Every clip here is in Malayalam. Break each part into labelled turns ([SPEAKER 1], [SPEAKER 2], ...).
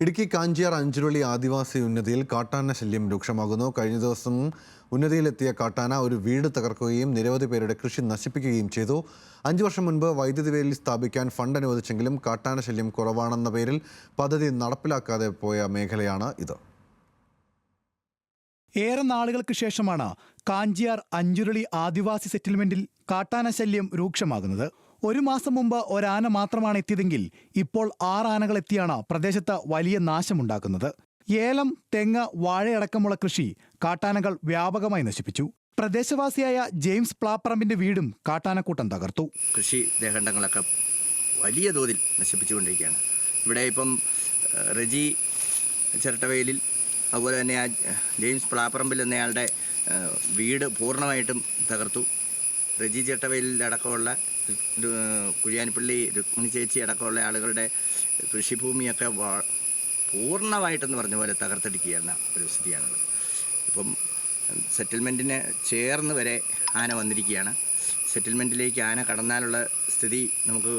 [SPEAKER 1] ഇടുക്കി കാഞ്ചിയാർ അഞ്ചുരുളി ആദിവാസി ഉന്നതിയിൽ കാട്ടാന ശല്യം രൂക്ഷമാകുന്നു. കഴിഞ്ഞ ദിവസം ഉന്നതിയിലെത്തിയ കാട്ടാന ഒരു വീട് തകർക്കുകയും നിരവധി പേരുടെ കൃഷി നശിപ്പിക്കുകയും ചെയ്തു. 5 വർഷം മുൻപ് വൈദ്യുതി വേലി സ്ഥാപിക്കാൻ ഫണ്ട് അനുവദിച്ചെങ്കിലും കാട്ടാന ശല്യം കുറവാണെന്ന പേരിൽ പദ്ധതി നടപ്പിലാക്കാതെ പോയ മേഖലയാണ് ഇത്.
[SPEAKER 2] ഏറെ നാളുകൾക്ക് ശേഷമാണ് കാഞ്ചിയാർ അഞ്ചുരുളി ആദിവാസി സെറ്റിൽമെന്റിൽ കാട്ടാന ശല്യം രൂക്ഷമാകുന്നത്. 1 മാസം മുമ്പ് ഒരാന മാത്രമാണ് എത്തിയതെങ്കിൽ ഇപ്പോൾ 6 ആനകൾ എത്തിയാണ് പ്രദേശത്ത് വലിയ നാശമുണ്ടാക്കുന്നത്. ഏലം, തെങ്ങ്, വാഴയടക്കമുള്ള കൃഷി കാട്ടാനകൾ വ്യാപകമായി നശിപ്പിച്ചു. പ്രദേശവാസിയായ ജെയിംസ് പ്ലാപ്പറമ്പിന്റെ വീടും കാട്ടാനക്കൂട്ടം തകർത്തു.
[SPEAKER 3] കൃഷി ദേഹണ്ഡങ്ങളൊക്കെ വലിയ തോതിൽ നശിപ്പിച്ചുകൊണ്ടിരിക്കുകയാണ്. ഇവിടെ ഇപ്പം റെജി ചിരട്ടവയലിൽ, അതുപോലെ തന്നെ ആ ജെയിംസ് പ്ലാപ്പറമ്പിൽ എന്നയാളുടെ വീട് പൂർണ്ണമായിട്ടും തകർത്തു. റെജി ചിരട്ടവയലിലടക്കമുള്ള കുഴിയാനിപ്പള്ളി രുക്മിണി ചേച്ചി അടക്കമുള്ള ആളുകളുടെ കൃഷിഭൂമിയൊക്കെ പൂർണ്ണമായിട്ടെന്ന് പറഞ്ഞ പോലെ തകർത്തടിക്കുകയാണ് ഒരു സ്ഥിതിയാണുള്ളത്. ഇപ്പം സെറ്റിൽമെൻറ്റിന് ചേർന്ന് വരെ ആന വന്നിരിക്കുകയാണ്. സെറ്റിൽമെൻറ്റിലേക്ക് ആന കടന്നാലുള്ള സ്ഥിതി നമുക്ക്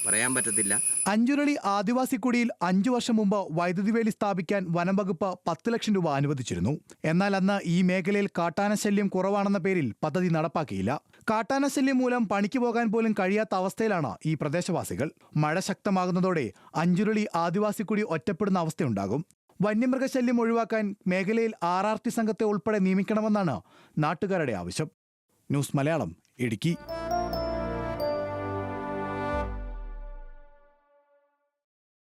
[SPEAKER 3] പറയാൻ പറ്റത്തില്ല.
[SPEAKER 2] അഞ്ചുരുളി ആദിവാസി കുടിയിൽ 5 വർഷം മുമ്പ് വൈദ്യുതി വേലി സ്ഥാപിക്കാൻ വനം വകുപ്പ് 10 ലക്ഷം രൂപ അനുവദിച്ചിരുന്നു. എന്നാൽ അന്ന് ഈ മേഖലയിൽ കാട്ടാനശല്യം കുറവാണെന്ന പേരിൽ പദ്ധതി നടപ്പാക്കിയില്ല. കാട്ടാനശല്യം മൂലം പണിക്ക് പോകാൻ പോലും കഴിയാത്ത അവസ്ഥയിലാണ് ഈ പ്രദേശവാസികൾ. മഴ ശക്തമാകുന്നതോടെ അഞ്ചുരുളി ആദിവാസി കുടി ഒറ്റപ്പെടുന്ന അവസ്ഥയുണ്ടാകും. വന്യമൃഗശല്യം ഒഴിവാക്കാൻ മേഖലയിൽ RRT സംഘത്തെ ഉൾപ്പെടെ നിയമിക്കണമെന്നാണ് നാട്ടുകാരുടെ ആവശ്യം. ന്യൂസ് മലയാളം, ഇടുക്കി.